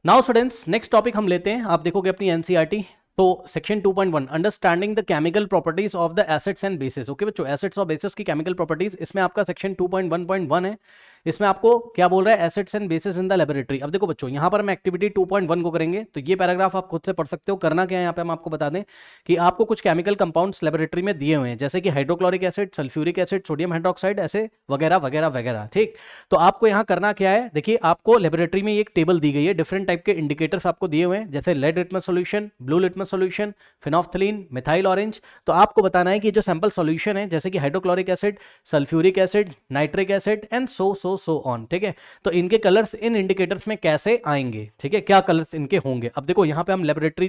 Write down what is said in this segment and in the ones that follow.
Now students next topic हम लेते हैं। आप देखोगे अपनी एनसीईआरटी, तो section 2.1 understanding the chemical properties of the acids and bases. Okay बच्चों, एसिड्स और बेसिस की केमिकल प्रॉपर्टीज, इसमें आपका सेक्शन 2.1.1 है। इसमें आपको क्या बोल रहा है, acids and bases in the laboratory. अब देखो बच्चों, यहाँ पर हम एक्टिविटी 2.1 को करेंगे, तो ये पैराग्राफ आप खुद से पढ़ सकते हो। करना क्या है यहाँ पे हम आपको बता दें कि आपको कुछ केमिकल कंपाउंड्स लेबोरेटरी में दिए हुए हैं, जैसे कि hydrochloric acid, sulphuric acid, sodium hydroxide, ऐसे वगैरह वगैरह वगैरह। ठीक, तो आपको यहाँ करना क्या है, देखिए आपको लेबोरेटरी में एक टेबल दी गई है, डिफरेंट टाइप के इंडिकेटर्स आपको दिए हुए हैं, जैसे red litmus solution, blue litmus solution, phenolphthalein, methyl orange. तो आपको बताना है कि जो सैंपल सॉल्यूशन है, जैसे कि hydrochloric acid, sulphuric acid, nitric acid and so on. ठीक है, तो इनके कलर्स इन इंडिकेटर्स में कैसे आएंगे, ठीक है, क्या कलर्स इनके होंगे। अब देखो यहाँ पे हम लेबोरेटरी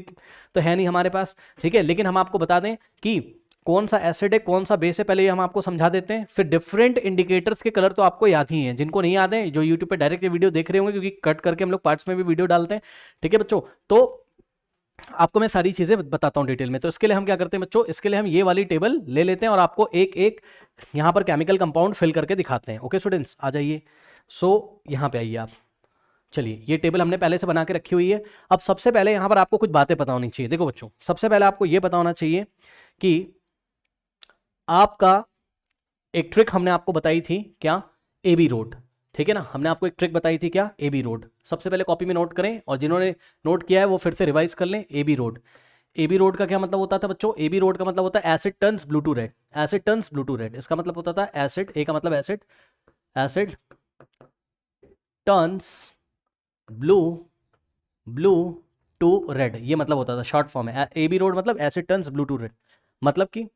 तो है नहीं हमारे पास, ठीक है, लेकिन हम आपको बता दें कि कौन सा एसिड है कौन सा बेस है, पहले ये हम आपको समझा देते हैं। फिर डिफरेंट इंडिकेटर्स के कलर तो आपको याद ही हैं, जिनको नहीं याद है जो यूट्यूब पे डायरेक्ट वीडियो देख रहे होंगे, क्योंकि कट करके हम लोग पार्ट्स में भी वीडियो डालते हैं। ठीक है बच्चों, तो आपको मैं सारी चीजें बताता हूँ डिटेल में। तो इसके लिए हम क्या करते हैं बच्चों, इसके लिए हम ये वाली टेबल ले लेते हैं और आपको एक एक यहाँ पर केमिकल कंपाउंड फिल करके दिखाते हैं। ओके स्टूडेंट्स, आ जाइए। यहाँ पे आइए आप। चलिए, ये टेबल हमने पहले से बना के रखी हुई है। अब सबसे पहले यहाँ पर आपको कुछ बातें पता होनी चाहिए। देखो बच्चों, सबसे पहले आपको ये पता होना चाहिए कि आपका एक ट्रिक हमने आपको बताई थी, क्या, एबी रोड। ठीक है ना, हमने आपको एक ट्रिक बताई थी, क्या, एबी रोड। सबसे पहले कॉपी में नोट करें, और जिन्होंने नोट किया है वो फिर से रिवाइज कर लें। एबी रोड, एबी रोड का क्या मतलब होता था बच्चों, एबी रोड का मतलब होता है acid turns blue to red. Acid turns blue to red, इसका मतलब होता था एसिड, ए का मतलब acid, acid turns blue blue to red, ये मतलब होता था, शॉर्ट फॉर्म है एबी रोड, मतलब acid turns blue to red. मतलब कि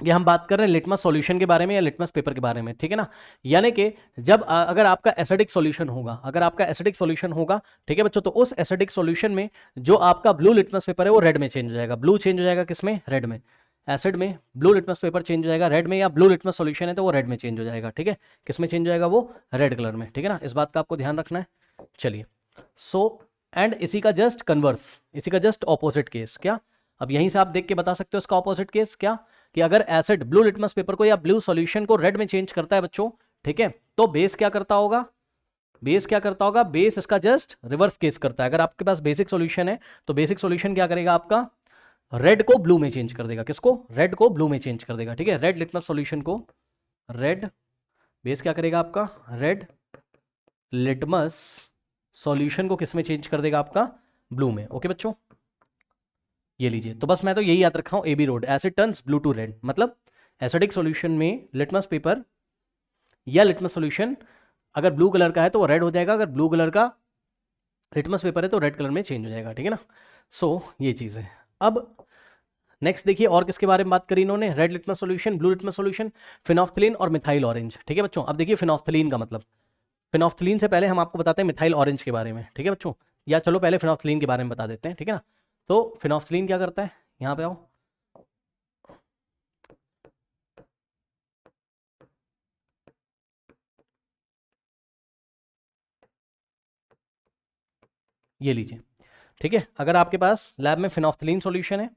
ये हम बात कर रहे हैं लिटमस सॉल्यूशन के बारे में या लिटमस पेपर के बारे में, ठीक है ना। यानी कि जब अगर आपका एसिडिक सॉल्यूशन होगा, अगर आपका एसिडिक सॉल्यूशन होगा, ठीक है बच्चों, तो उस एसिडिक सॉल्यूशन में जो आपका ब्लू लिटमस पेपर है वो रेड में चेंज हो जाएगा। ब्लू चेंज हो जाएगा किसमें, रेड में। एसिड में ब्लू लिटमस पेपर चेंज हो जाएगा रेड में, या ब्लू लिटमस सॉल्यूशन है तो वो रेड में चेंज हो जाएगा। ठीक है, किस में चेंज हो जाएगा, वो रेड कलर में। ठीक है ना, इस बात का आपको ध्यान रखना है। चलिए, एंड इसी का जस्ट कन्वर्स, इसी का जस्ट ऑपोजिट केस क्या, अब यहीं से आप देख के बता सकते हो इसका ऑपोजिट केस क्या, कि अगर एसिड ब्लू लिटमस पेपर को या ब्लू सॉल्यूशन को रेड में चेंज करता है बच्चों, ठीक है, तो बेस क्या करता होगा, बेस क्या करता होगा, बेस इसका जस्ट रिवर्स केस करता है। अगर आपके पास बेसिक सॉल्यूशन है तो बेसिक सॉल्यूशन क्या करेगा, आपका रेड को ब्लू में चेंज कर देगा। किसको, रेड को ब्लू में चेंज कर देगा। ठीक है, रेड लिटमस सॉल्यूशन को रेड, बेस क्या करेगा आपका, रेड लिटमस सॉल्यूशन को किस में चेंज कर देगा, आपका ब्लू में। ओके बच्चों, ये लीजिए। तो बस मैं तो यही याद रखा हूँ, AB road, acid turns blue to red, मतलब एसिडिक सॉल्यूशन में लिटमस पेपर या लिटमस सॉल्यूशन अगर ब्लू कलर का है तो वो रेड हो जाएगा, अगर ब्लू कलर का लिटमस पेपर है तो रेड कलर में चेंज हो जाएगा। ठीक है ना, ये चीज़ है। अब नेक्स्ट देखिए, और किसके बारे में बात करी इन्होंने, red litmus solution, blue litmus solution, phenolphthalein और मिथाइल ऑरेंज। ठीक है बच्चों, अब देखिए फिनोफ्थलीन का मतलब, फिनोफ्थलीन से पहले हम आपको बताते हैं मिथाइल ऑरेंज के बारे में। ठीक है बच्चों, या चलो पहले फिनोफ्थलीन के बारे में बता देते हैं। ठीक है ना, तो फिनोफ्थलीन क्या करता है, यहाँ पे आओ, ये लीजिए। ठीक है, अगर आपके पास लैब में फिनोफ्थलीन सॉल्यूशन है,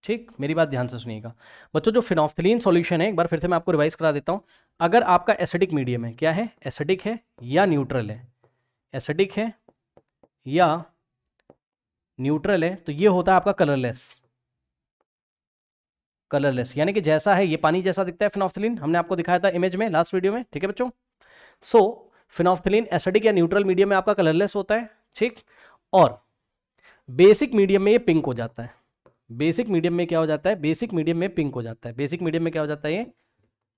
ठीक, मेरी बात ध्यान से सुनिएगा बच्चों, जो फिनोफ्थलीन सॉल्यूशन है, एक बार फिर से मैं आपको रिवाइज करा देता हूं। अगर आपका एसिडिक मीडियम है, क्या है, एसिडिक है या न्यूट्रल है, एसिडिक है या न्यूट्रल है, तो ये होता है आपका कलरलेस। कलरलेस यानी कि जैसा है, ये पानी जैसा दिखता है फिनोफ्थलीन, हमने आपको दिखाया था इमेज में लास्ट वीडियो में। ठीक है बच्चों, फिनोफ्थलीन एसिडिक या न्यूट्रल मीडियम में आपका कलरलेस होता है। ठीक, और बेसिक मीडियम में ये पिंक हो जाता है। बेसिक मीडियम में क्या हो जाता है, बेसिक मीडियम में पिंक हो जाता है। बेसिक मीडियम में क्या हो जाता है, ये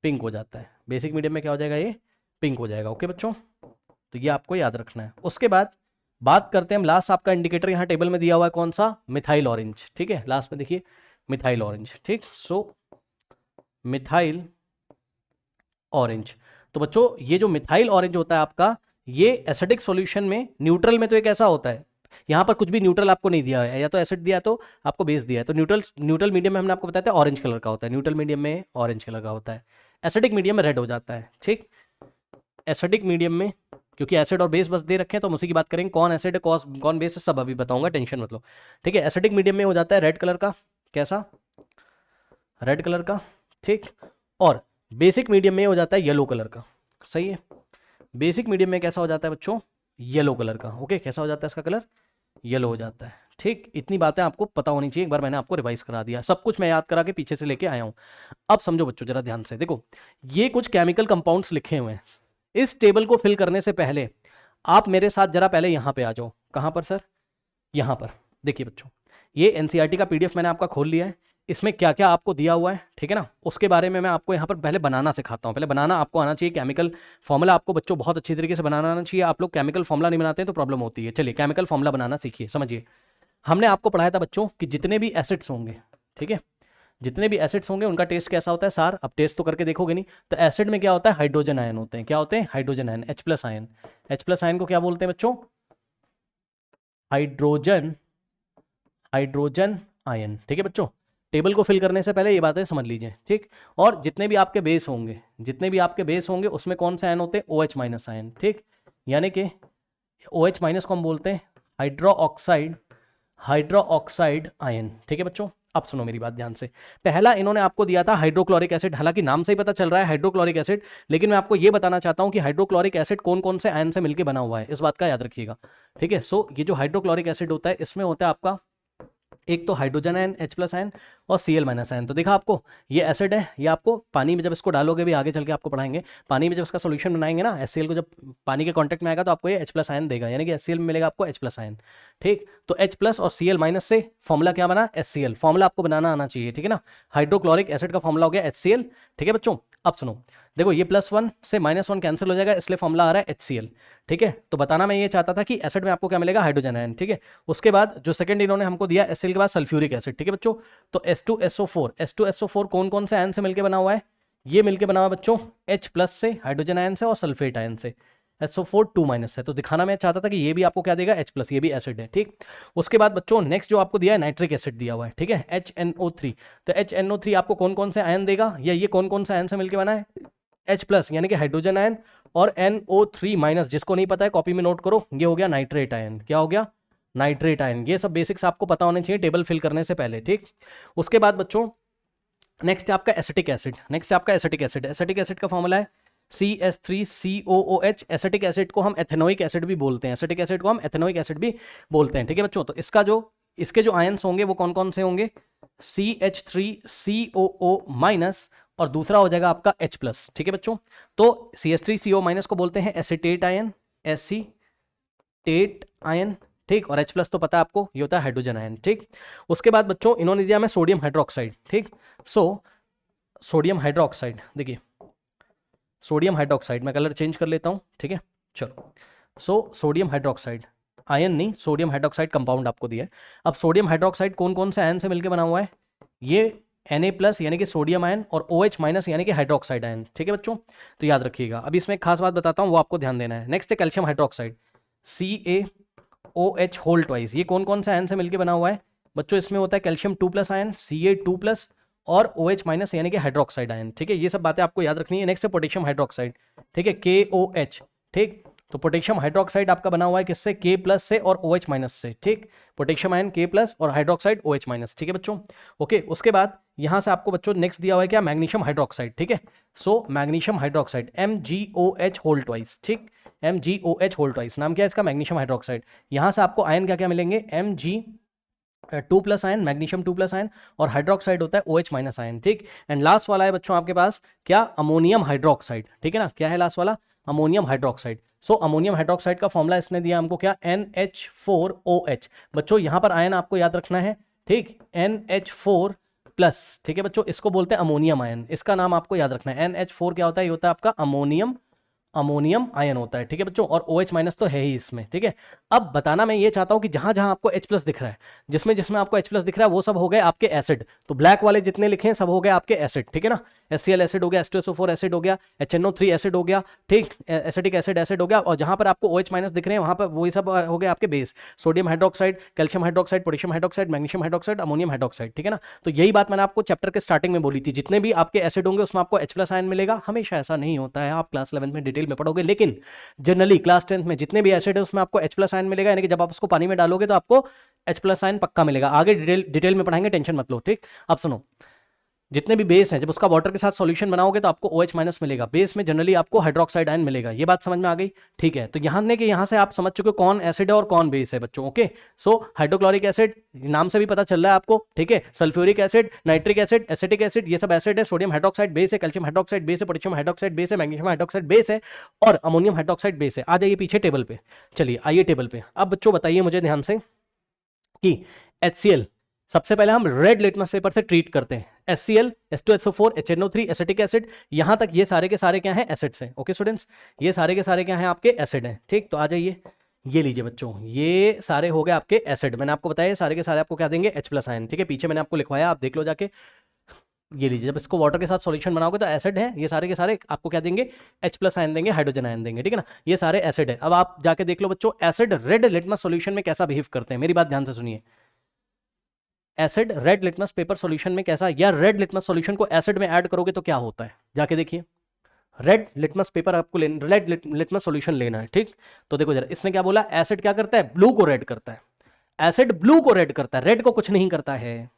पिंक हो जाता है। बेसिक मीडियम में क्या हो जाएगा, ये पिंक हो जाएगा। ओके बच्चों, तो ये आपको याद रखना है। उसके बाद बात करते हैं हम, लास्ट आपका इंडिकेटर यहाँ टेबल में दिया हुआ है कौन सा, मिथाइल ऑरेंज। ठीक है, लास्ट में देखिए मिथाइल ऑरेंज। ठीक, मिथाइल ऑरेंज। तो बच्चों, ये जो मिथाइल ऑरेंज होता है आपका, ये एसिडिक सॉल्यूशन में, न्यूट्रल में तो एक ऐसा होता है, यहाँ पर कुछ भी न्यूट्रल आपको नहीं दिया है, या तो एसिड दिया है तो आपको बेस दिया है, तो न्यूट्रल मीडियम में हमने आपको बताया था ऑरेंज कलर का होता है, न्यूट्रल मीडियम में ऑरेंज कलर का होता है, एसिडिक मीडियम में रेड हो जाता है। ठीक, एसिडिक मीडियम में, क्योंकि एसिड और बेस बस दे रखे हैं तो हम उसी की बात करेंगे, कौन एसिड है कौन बेस है सब अभी बताऊंगा, टेंशन मतलब। ठीक है, एसिडिक मीडियम में हो जाता है रेड कलर का, कैसा, रेड कलर का। ठीक, और बेसिक मीडियम में हो जाता है येलो कलर का। सही है। बेसिक मीडियम में कैसा हो जाता है बच्चों, येलो कलर का। ओके, कैसा हो जाता है इसका कलर, येलो हो जाता है। ठीक, इतनी बातें आपको पता होनी चाहिए, एक बार मैंने आपको रिवाइज करा दिया, सब कुछ मैं याद करा के पीछे से लेके आया हूँ। अब समझो बच्चों जरा ध्यान से, देखो ये कुछ केमिकल कंपाउंड्स लिखे हुए हैं। इस टेबल को फिल करने से पहले आप मेरे साथ जरा पहले यहाँ पे आ जाओ। कहाँ पर सर, यहाँ पर। देखिए बच्चों, ये एनसीईआरटी का पीडीएफ मैंने आपका खोल लिया है, इसमें क्या क्या आपको दिया हुआ है, ठीक है ना, उसके बारे में मैं आपको यहाँ पर पहले बनाना सिखाता हूँ। पहले बनाना आपको आना चाहिए, केमिकल फॉर्मूला आपको बच्चों बहुत अच्छी तरीके से बनाना आना चाहिए। आप लोग केमिकल फॉर्मूला नहीं बनाते हैं तो प्रॉब्लम होती है। चलिए केमिकल फॉर्मूला बनाना सीखिए। समझिए, हमने आपको पढ़ाया था बच्चों कि जितने भी एसिड्स होंगे, ठीक है, जितने भी एसिड्स होंगे उनका टेस्ट कैसा होता है सार, अब टेस्ट तो करके देखोगे नहीं। तो एसिड में क्या होता है, हाइड्रोजन आयन होते हैं। क्या होते हैं, hydrogen ion, H plus ion. H plus ion को क्या बोलते हैं बच्चों, हाइड्रोजन, हाइड्रोजन आयन। ठीक है बच्चों, टेबल को फिल करने से पहले ये बातें समझ लीजिए। ठीक, और जितने भी आपके बेस होंगे, जितने भी आपके बेस होंगे उसमें कौन से आयन होते हैं, OH माइनस आयन। ठीक, यानी कि OH माइनस को हम बोलते हैं hydro oxide, hydro oxide ion. ठीक है बच्चों, अब सुनो मेरी बात ध्यान से। पहला इन्होंने आपको दिया था हाइड्रोक्लोरिक एसिड, हालांकि नाम से ही पता चल रहा है हाइड्रोक्लोरिक एसिड, लेकिन मैं आपको ये बताना चाहता हूं कि हाइड्रोक्लोरिक एसिड कौन कौन से आयन से मिलकर बना हुआ है, इस बात का याद रखिएगा। ठीक है, सो ये जो हाइड्रोक्लोरिक एसिड होता है इसमें होता है आपका एक तो hydrogen ion H plus ion और Cl माइनस आयन। तो देखा आपको, ये एसिड है, ये आपको पानी में जब इसको डालोगे, भी आगे चल के आपको पढ़ाएंगे, पानी में जब इसका सोल्यूशन बनाएंगे ना, HCl को जब पानी के कांटेक्ट में आएगा तो आपको ये H प्लस आयन देगा, यानी कि HCl में मिलेगा आपको H प्लस आयन। ठीक, तो H प्लस और Cl माइनस से फॉर्मूला क्या बना, HCl। फॉर्मूला आपको बनाना आना चाहिए, ठीक है ना। हाइड्रोक्लोरिक एसिड का फॉर्मूला हो गया HCl। ठीक है बच्चों, अब सुनो, देखो ये +1 से -1 कैंसिल हो जाएगा, इसलिए फॉर्मूला आ रहा है HCl। ठीक है, तो बताना मैं ये चाहता था कि एसिड में आपको क्या मिलेगा, हाइड्रोजन आयन। ठीक है, उसके बाद जो सेकंड इन्होंने हमको दिया HCl के बाद सल्फ्यूरिक एसिड। ठीक है बच्चों, तो H2SO4, H2SO4 कौन कौन से आयन से मिलकर बना हुआ है, ये मिलकर बना हुआ है बच्चों H प्लस से, हाइड्रोजन आयन से और सल्फेट आयन से। SO4 2 माइनस है, तो दिखाना मैं चाहता था कि ये भी आपको क्या देगा, H प्लस, ये भी एसिड है। ठीक, उसके बाद बच्चों नेक्स्ट जो आपको दिया है नाइट्रिक एसिड दिया हुआ है, ठीक है, HNO3। तो HNO3 आपको कौन कौन से आयन देगा, या ये कौन कौन से आयन से मिलकर बना है, H प्लस यानी कि हाइड्रोजन आयन, और NO3 माइनस, जिसको नहीं पता है कॉपी में नोट करो, ये हो गया नाइट्रेट आयन। क्या हो गया, नाइट्रेट आयन। ये सब बेसिक्स आपको पता होने चाहिए टेबल फिल करने से पहले। ठीक, उसके बाद बच्चों नेक्स्ट आपका एसिटिक एसिड, नेक्स्ट आपका एसिटिक एसिड। एसिटिक एसिड का फॉर्मूला है CH3COOH। एसिटिक एसिड को हम एथेनोइक एसिड भी बोलते हैं, एसिटिक एसिड को हम एथेनोइक एसिड भी बोलते हैं। ठीक है बच्चों, तो इसका जो, इसके जो आयंस होंगे वो कौन कौन से होंगे, CH3COO माइनस, और दूसरा हो जाएगा आपका H प्लस। ठीक है बच्चों, तो CH3CO माइनस को बोलते हैं एसिटेट आयन, एसिटेट आयन। ठीक, और H प्लस तो पता है आपको, ये होता है हाइड्रोजन आयन। ठीक, उसके बाद बच्चों इन्होंने दिया हमें सोडियम हाइड्रोक्साइड। ठीक, सो सोडियम हाइड्रोक्साइड, देखिए सोडियम हाइड्रोक्साइड, मैं कलर चेंज कर लेता हूँ। ठीक है, चलो, सो सोडियम हाइड्रोक्साइड, आयन नहीं, सोडियम हाइड्रोक्साइड कंपाउंड आपको दिया है। अब सोडियम हाइड्रोक्साइड कौन कौन से आयन से मिलकर बना हुआ है, ये Na प्लस यानी कि सोडियम आयन, और OH माइनस यानी कि हाइड्रोक्साइड आयन। ठीक है बच्चों, तो याद रखिएगा। अभी इसमें एक खास बात बताता हूँ, वो आपको ध्यान देना है। नेक्स्ट है calcium hydroxide, CaOH whole twice. ये कौन कौन से आयन से मिलकर बना हुआ है बच्चों, इसमें होता है calcium 2 plus ion, Ca2 plus, और OH माइनस यानी कि हाइड्रोक्साइड आयन। ठीक है, ये सब बातें आपको याद रखनी है। नेक्स्ट है पोटेशियम हाइड्रोक्साइड, ठीक है, KOH। ठीक, तो पोटेशियम हाइड्रोक्साइड आपका बना हुआ है किससे, K प्लस से और OH माइनस से। ठीक, पोटेशियम आयन K प्लस और हाइड्रोक्साइड OH माइनस। ठीक है बच्चों, ओके। उसके बाद यहाँ से आपको बच्चों नेक्स्ट दिया हुआ है क्या, मैग्नीशियम हाइड्रोक्साइड। ठीक है, so magnesium hydroxide MgOH whole twice. ठीक, MgOH होल ट्वाइस, नाम क्या है इसका, मैग्नीशियम हाइड्रोक्साइड। यहाँ से आपको आयन क्या क्या मिलेंगे, Mg2 plus ion, magnesium 2 plus ion, और हाइड्रोक्साइड होता है OH माइनस आयन। ठीक, एंड लास्ट वाला है बच्चों आपके पास क्या, अमोनियम हाइड्रोक्साइड। ठीक है ना, क्या है लास्ट वाला, ammonium hydroxide. So ammonium hydroxide का फॉर्मूला इसने दिया हमको क्या, NH4OH। बच्चों यहाँ पर आयन आपको याद रखना है। ठीक, NH4 प्लस। ठीक है बच्चों, इसको बोलते हैं अमोनियम आयन, इसका नाम आपको याद रखना है। NH4 क्या होता है, ये होता है आपका अमोनियम, अमोनियम आयन होता है। ठीक है बच्चों, और OH माइनस तो है ही इसमें। ठीक है, अब बताना मैं ये चाहता हूं कि जहां जहां आपको H प्लस दिख रहा है, जिसमें जिसमें आपको H प्लस दिख रहा है वो सब हो गए आपके एसिड। तो ब्लैक वाले जितने लिखे हैं सब हो गए आपके एसिड। ठीक है ना, HCl एसिड हो गया, H2SO4 एसिड हो गया, HNO3 एसिड हो गया। ठीक, एसिटिक एसिड एसिड हो गया, और जहां पर आपको OH माइनस दिख रहे हैं वहां पर वही सब हो गए आपके base, sodium hydroxide, calcium hydroxide, potassium hydroxide, magnesium hydroxide, ammonium hydroxide. ठीक है ना, तो यही बात मैंने आपको चैप्टर के स्टार्टिंग में बोली थी, जितने भी आपके एसिड होंगे उसमें आपको H प्लस आयन मिलेगा। हमेशा ऐसा नहीं होता है, आप क्लास 11 में डिटेल में पढ़ोगे, लेकिन जनरली क्लास 10th में जितने भी एसिड है उसमें आपको H प्लस आयन मिलेगा, यानी कि जब आप उसको पानी में डालोगे तो आपको H प्लस आयन पक्का मिलेगा। आगे डिटेल में पढ़ाएंगे, टेंशन मत लो। ठीक, अब सुनो, जितने भी बेस हैं जब उसका वाटर के साथ सॉल्यूशन बनाओगे तो आपको OH माइनस मिलेगा, बेस में जनरली आपको हाइड्रोक्साइड आयन मिलेगा। ये बात समझ में आ गई, ठीक है। तो यहाँ से आप समझ चुके हो कौन एसिड है और कौन बेस है बच्चों, ओके। सो हाइड्रोक्लोरिक एसिड नाम से भी पता चल रहा है आपको, ठीक है। Sulphuric acid, nitric acid, acetic acid, ये सब एसिड है। सोडियम हाइड्रोक्साइड बेस है, कैल्शियम हाइड्रोक्साइड बेस है, पोटेशियम हाइड्रोक्साइड बेस है, मैग्नीशियम हाइड्रोक्साइड बेस है और अमोनियम हाइड्रोक्साइड बेस है। आ जाइए पीछे टेबल पे, चलिए आइए टेबल पे। अब बच्चों बताइए मुझे ध्यान से कि HCl सबसे पहले हम रेड लिटमस पेपर से ट्रीट करते हैं। HCl, H2SO4, HNO3, acetic acid, यहां तक ये सारे के सारे क्या हैं, एसिड्स हैं, ओके स्टूडेंट्स। ये सारे के सारे क्या हैं, आपके एसिड हैं, ठीक। तो आ जाइए, ये लीजिए बच्चों, ये सारे हो गए आपके एसिड। मैंने आपको बताया सारे के सारे आपको क्या देंगे, H+ आयन, ठीक है। पीछे मैंने आपको लिखवाया, आप देख लो जाके। ये लीजिए, जब इसको वाटर के साथ सॉल्यूशन बनाओगे तो एसिड है, ये सारे के सारे आपको क्या देंगे, H+ आयन देंगे, हाइड्रोजन आयन देंगे, ठीक है ना। ये सारे एसिड है। अब आप जाके देख लो बच्चों, एसिड रेड लिटमस सॉल्यूशन में कैसा बिहेव करते हैं, मेरी बात ध्यान से सुनिए। Acid red litmus paper solution में कैसा, या रेड लिटमस सॉल्यूशन को एसिड में ऐड करोगे तो क्या होता है, जाके देखिए। रेड लिटमस पेपर आपको लेना, रेड लिटमस सॉल्यूशन लेना है, ठीक। तो देखो जरा, इसने क्या बोला, एसिड क्या करता है, ब्लू को रेड करता है। एसिड ब्लू को रेड करता है, रेड को कुछ नहीं करता है।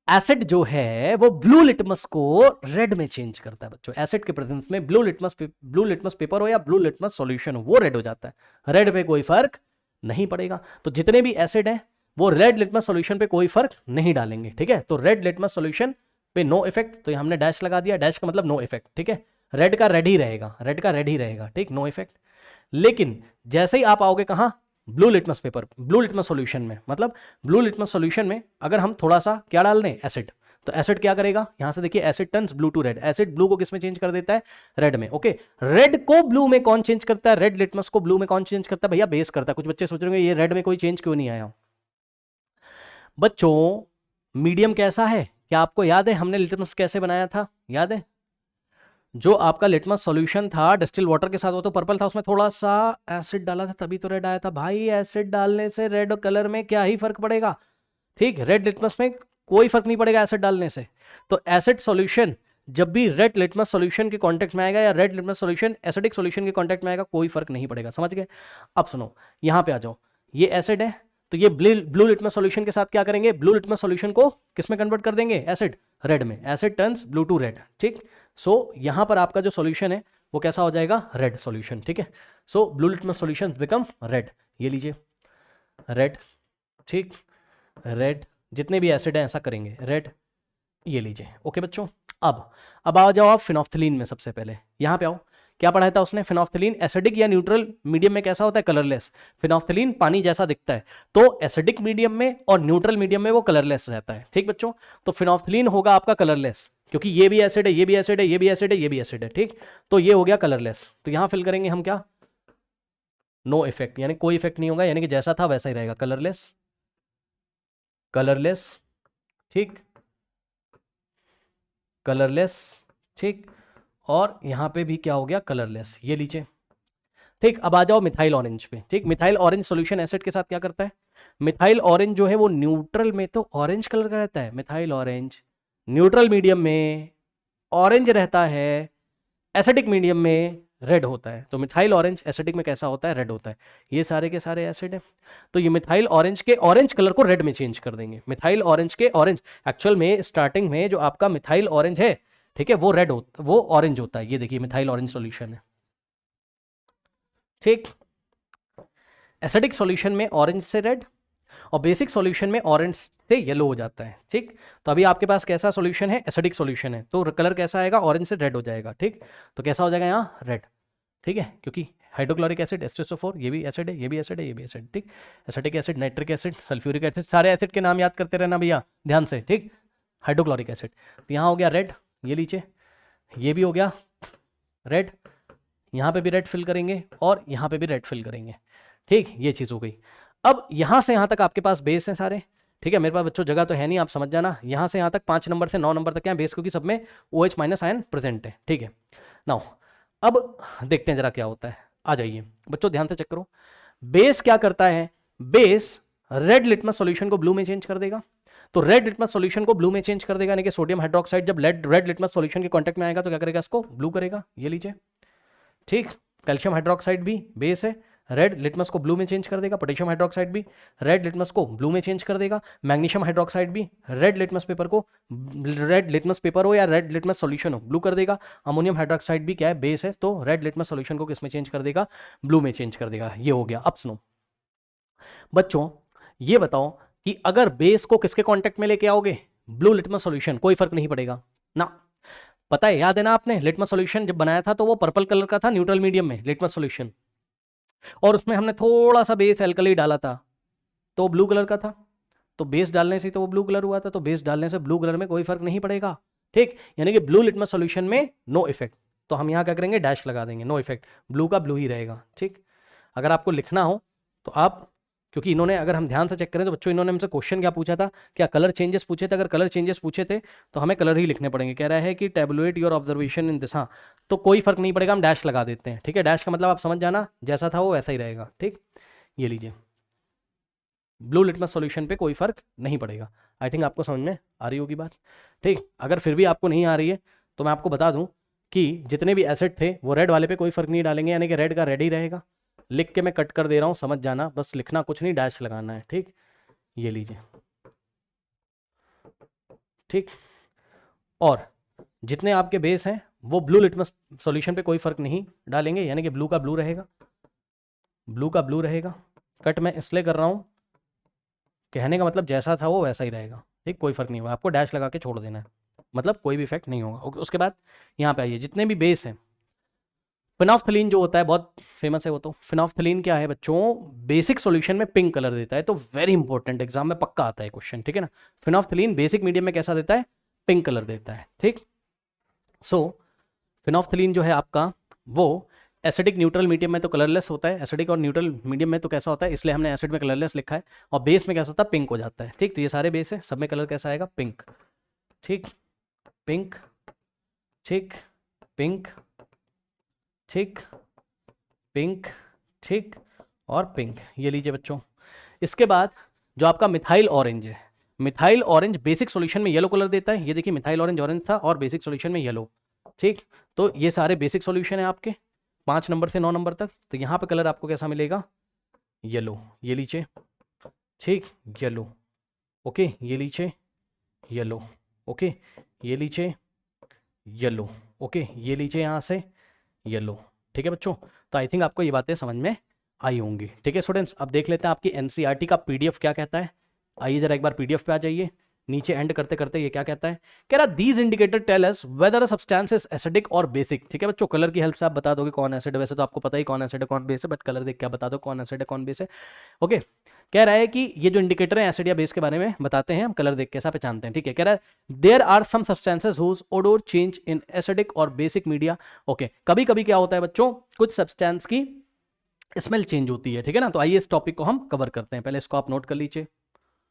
एसिड जो है वो ब्लू लिटमस को रेड में चेंज करता है बच्चों। एसिड के प्रेजेंस में ब्लू लिटमस पेपर हो या ब्लू लिटमस सॉल्यूशन हो, वो रेड हो जाता है। रेड पे कोई फर्क नहीं पड़ेगा। तो जितने भी एसिड हैं वो रेड लिटमस सॉल्यूशन पे कोई फर्क नहीं डालेंगे, ठीक है। तो रेड लिटमस सॉल्यूशन पे नो इफेक्ट, तो हमने डैश लगा दिया, डैश का मतलब नो इफेक्ट, ठीक है। रेड का रेड ही रहेगा, रेड का रेड ही रहेगा, ठीक, नो इफेक्ट। लेकिन जैसे ही आप आओगे कहां, blue litmus paper, blue litmus solution में, मतलब ब्लू लिटमस सॉल्यूशन में अगर हम थोड़ा सा क्या डाल दें, एसिड, तो एसिड क्या करेगा, यहां से देखिए, acid turns blue to red. Acid blue को किस में चेंज कर देता है, रेड में, ओके। रेड को ब्लू में कौन चेंज करता है, रेड लिटमस को ब्लू में कौन चेंज करता है, भैया बेस करता है। कुछ बच्चे सोच रहे होंगे ये रेड में कोई चेंज क्यों नहीं आया। बच्चों मीडियम कैसा है, क्या आपको याद है हमने लिटमस कैसे बनाया था, याद है। जो आपका लिटमस सॉल्यूशन था डिस्टिल वाटर के साथ, वो तो पर्पल था, उसमें थोड़ा सा एसिड डाला था तभी तो रेड आया था। भाई एसिड डालने से रेड कलर में क्या ही फर्क पड़ेगा, ठीक। रेड लिटमस में कोई फर्क नहीं पड़ेगा एसिड डालने से। तो एसिड सॉल्यूशन जब भी रेड लिटमस सॉल्यूशन के कांटेक्ट में आएगा या red litmus solution acidic solution के कांटेक्ट में आएगा, कोई फर्क नहीं पड़ेगा, समझ गए। अब सुनो, यहां पे आ जाओ, ये एसिड है, तो ये ब्लू लिटमस सॉल्यूशन के साथ क्या करेंगे, ब्लू लिटमस सॉल्यूशन को किस में कन्वर्ट कर देंगे, एसिड, रेड में। Acid turns blue to red, ठीक। सो यहां पर आपका जो सॉल्यूशन है वो कैसा हो जाएगा, रेड सॉल्यूशन, ठीक है। सो blue litmus solution become red, ये लीजिए रेड, ठीक, रेड। जितने भी एसिड हैं ऐसा करेंगे, रेड, ये लीजिए, ओके बच्चों। अब आ जाओ आप फिनोफ्थलीन में। सबसे पहले यहां पे आओ, क्या पढ़ाया था उसने, फिनोफ्थलीन एसिडिक या न्यूट्रल मीडियम में कैसा होता है, कलरलेस। फिनोफ्थलीन पानी जैसा दिखता है, तो एसिडिक मीडियम में और न्यूट्रल मीडियम में वो कलरलेस रहता है, ठीक बच्चों। तो फिनोफ्थलीन होगा आपका कलरलेस, क्योंकि ये भी एसिड है, ये भी एसिड है, ये भी एसिड है, ये भी एसिड है, ठीक। तो ये हो गया कलरलेस। तो यहां फिल करेंगे हम क्या, नो इफेक्ट, यानी कोई इफेक्ट नहीं होगा, यानी कि जैसा था वैसा ही रहेगा, कलरलेस, कलरलेस, ठीक, कलरलेस, ठीक। और यहां पे भी क्या हो गया, कलरलेस, ये लीजिए, ठीक। अब आ जाओ मिथाइल ऑरेंज पे, ठीक। मिथाइल ऑरेंज सॉल्यूशन एसिड के साथ क्या करता है, मिथाइल ऑरेंज जो है वो न्यूट्रल में तो ऑरेंज कलर का रहता है, मिथाइल ऑरेंज न्यूट्रल मीडियम में ऑरेंज रहता है, एसिडिक मीडियम में रेड होता है। तो मिथाइल ऑरेंज एसिडिक में कैसा होता है, रेड होता है। ये सारे के सारे एसिड है, तो ये मिथाइल ऑरेंज के ऑरेंज कलर को रेड में चेंज कर देंगे। मिथाइल ऑरेंज के ऑरेंज, एक्चुअल में स्टार्टिंग में जो आपका मिथाइल ऑरेंज है, ठीक है, वो रेड होता, वो ऑरेंज होता है। ये देखिए मिथाइल ऑरेंज सॉल्यूशन है, ठीक। एसिडिक सॉल्यूशन में ऑरेंज से रेड और बेसिक सॉल्यूशन में ऑरेंज से येलो हो जाता है, ठीक। तो अभी आपके पास कैसा सॉल्यूशन है, एसिडिक सॉल्यूशन है, तो कलर कैसा आएगा, ऑरेंज से रेड हो जाएगा, ठीक। तो कैसा हो जाएगा यहाँ, रेड, ठीक है, क्योंकि हाइड्रोक्लोरिक एसिड H2SO4, ये भी एसिड है, ये भी एसिड है, ये भी एसिड, ठीक। Acetic acid, nitric acid, sulphuric acid, सारे एसिड के नाम याद करते रहना भैया ध्यान से, ठीक। हाइड्रोक्लोरिक एसिड, तो यहाँ हो गया रेड, ये लीजिए, ये भी हो गया रेड, यहाँ पे भी रेड फिल करेंगे और यहाँ पे भी रेड फिल करेंगे, ठीक। ये चीज़ हो गई। अब यहाँ से यहाँ तक आपके पास बेस हैं सारे, ठीक है। मेरे पास बच्चों जगह तो है नहीं, आप समझ जाना। यहाँ से यहाँ तक 5 नंबर से 9 नंबर तक क्या बेस, क्योंकि सब में OH माइनस आयन प्रेजेंट है, ठीक है। नाउ अब देखते हैं जरा क्या होता है, आ जाइए बच्चों ध्यान से चेक करो। बेस क्या करता है, बेस रेड लिटमस सॉल्यूशन को ब्लू में चेंज कर देगा। तो रेड लिटमस सॉल्यूशन को ब्लू में चेंज कर देगा, यानी कि सोडियम हाइड्रोक्साइड जब रेड लिटमस सॉल्यूशन के कांटेक्ट में आएगा तो क्या करेगा, इसको ब्लू करेगा, ये लीजिए, ठीक। कैल्शियम हाइड्रोक्साइड भी बेस है, रेड लिटमस को ब्लू में चेंज कर देगा, पोटेशियम हाइड्रोक्साइड भी रेड लिटमस को ब्लू में चेंज कर देगा, मैग्नीशियम हाइड्रोक्साइड भी रेड लिटमस पेपर को, रेड लिटमस पेपर हो या रेड लिटमस सॉल्यूशन हो, ब्लू कर देगा। अमोनियम हाइड्रोक्साइड भी क्या है, बेस है, तो रेड लिटमस सॉल्यूशन को किस में चेंज कर देगा, ब्लू में चेंज कर देगा। ये हो गया। अब सुनो बच्चों, ये बताओ कि अगर बेस को किसके कांटेक्ट में लेके आओगे, ब्लू लिटमस सॉल्यूशन, कोई फर्क नहीं पड़ेगा ना। पता है, याद है ना आपने, लिटमस सॉल्यूशन जब बनाया था तो वो पर्पल कलर का था न्यूट्रल मीडियम में लिटमस सॉल्यूशन, और उसमें हमने थोड़ा सा बेस एल्कली डाला था तो ब्लू कलर का था। तो बेस डालने से तो वो ब्लू कलर हुआ था, तो बेस डालने से ब्लू कलर में कोई फर्क नहीं पड़ेगा। ठीक, यानी कि ब्लू लिटमस सॉल्यूशन में नो इफेक्ट। तो हम यहाँ क्या करेंगे, डैश लगा देंगे, नो इफेक्ट, ब्लू का ब्लू ही रहेगा। ठीक, अगर आपको लिखना हो तो आप, क्योंकि इन्होंने, अगर हम ध्यान से चेक करें तो बच्चों इन्होंने हमसे क्वेश्चन क्या पूछा था, क्या कलर चेंजेस पूछे थे। अगर कलर चेंजेस पूछे थे तो हमें कलर ही लिखने पड़ेंगे। कह रहा है कि tabulate your observation in this, हाँ, तो कोई फर्क नहीं पड़ेगा, हम डैश लगा देते हैं। ठीक है, डैश का मतलब आप समझ जाना, जैसा था वो वैसा ही रहेगा। ठीक, ये लीजिए, ब्लू लिटमस सॉल्यूशन पे कोई फर्क नहीं पड़ेगा। आई थिंक आपको समझ में आ रही होगी बात। ठीक, अगर फिर भी आपको नहीं आ रही है तो मैं आपको बता दूं कि जितने भी एसिड थे वो रेड वाले पे कोई फर्क नहीं डालेंगे, यानी कि रेड का रेड ही रहेगा। लिख के मैं कट कर दे रहा हूँ, समझ जाना, बस लिखना कुछ नहीं, डैश लगाना है। ठीक, ये लीजिए। ठीक, और जितने आपके बेस हैं वो ब्लू लिटमस सॉल्यूशन पे कोई फर्क नहीं डालेंगे, यानी कि ब्लू का ब्लू रहेगा, ब्लू का ब्लू रहेगा। कट मैं इसलिए कर रहा हूँ, कहने का मतलब जैसा था वो वैसा ही रहेगा। ठीक, कोई फर्क नहीं होगा, आपको डैश लगा के छोड़ देना है, मतलब कोई भी इफेक्ट नहीं होगा। उसके बाद यहाँ पे आइए, जितने भी बेस हैं, फिनॉफ्थलीन जो होता है बहुत फेमस है वो, तो फिनॉफ्थलीन क्या है बच्चों, बेसिक सॉल्यूशन में पिंक कलर देता है। तो वेरी इंपॉर्टेंट, एग्जाम में पक्का आता है क्वेश्चन। ठीक है ना, फिनॉफ्थलीन बेसिक मीडियम में कैसा देता है, पिंक कलर देता है। ठीक, सो फिनॉफ्थलीन जो है आपका वो एसिडिक न्यूट्रल मीडियम में तो कलरलेस होता है, एसिडिक और न्यूट्रल मीडियम में तो कैसा होता है, इसलिए हमने एसिड में कलरलेस लिखा है, और बेस में कैसा होता है, पिंक हो जाता है। ठीक, तो ये सारे बेस है, सब में कलर कैसा आएगा, पिंक। ठीक, पिंक, ठीक, पिंक, ठीक, पिंक, ठीक, और पिंक। ये लीजिए बच्चों। इसके बाद जो आपका मिथाइल ऑरेंज है, मिथाइल ऑरेंज बेसिक सॉल्यूशन में येलो कलर देता है। ये देखिए, मिथाइल ऑरेंज ऑरेंज था और बेसिक सॉल्यूशन में येलो। ठीक, तो ये सारे बेसिक सॉल्यूशन है आपके 5 नंबर से 9 नंबर तक। तो यहाँ पे कलर आपको कैसा मिलेगा, येलो। ये लीजिए, ठीक, येलो। ओके, ये लीजिए, येलो। ओके, ये लीजिए, येलो। ओके, ये लीजिए यहाँ से, येलो। ठीक है बच्चों, तो आई थिंक आपको ये बातें समझ में आई होंगी। ठीक है स्टूडेंट्स, अब देख लेते हैं आपकी एनसीईआरटी का पीडीएफ क्या कहता है। आइए जरा एक बार पीडीएफ पे आ जाइए। नीचे एंड करते करते ये क्या कहता है, कह रहा these indicator tell us whether a substance is acidic और बेसिक। ठीक है बच्चों, कलर की हेल्प से आप बता दोगे कौन एसिड है। वैसे तो आपको पता ही कौन एसिड है कौन बेस है, बट कलर देख के आप बता दो कौन एसिड है कौन बेस है। ओके, कह रहा है कि ये जो इंडिकेटर है एसिड या बेस के बारे में बताते हैं, हम कलर देख के ऐसा पहचानते हैं। ठीक है, कह रहा है there are some substances whose odour change in acidic और बेसिक मीडिया। ओके, कभी कभी क्या होता है बच्चों, कुछ सब्सटेंस की स्मेल चेंज होती है। ठीक है ना, तो आइए इस टॉपिक को हम कवर करते हैं। पहले इसको आप नोट कर लीजिए।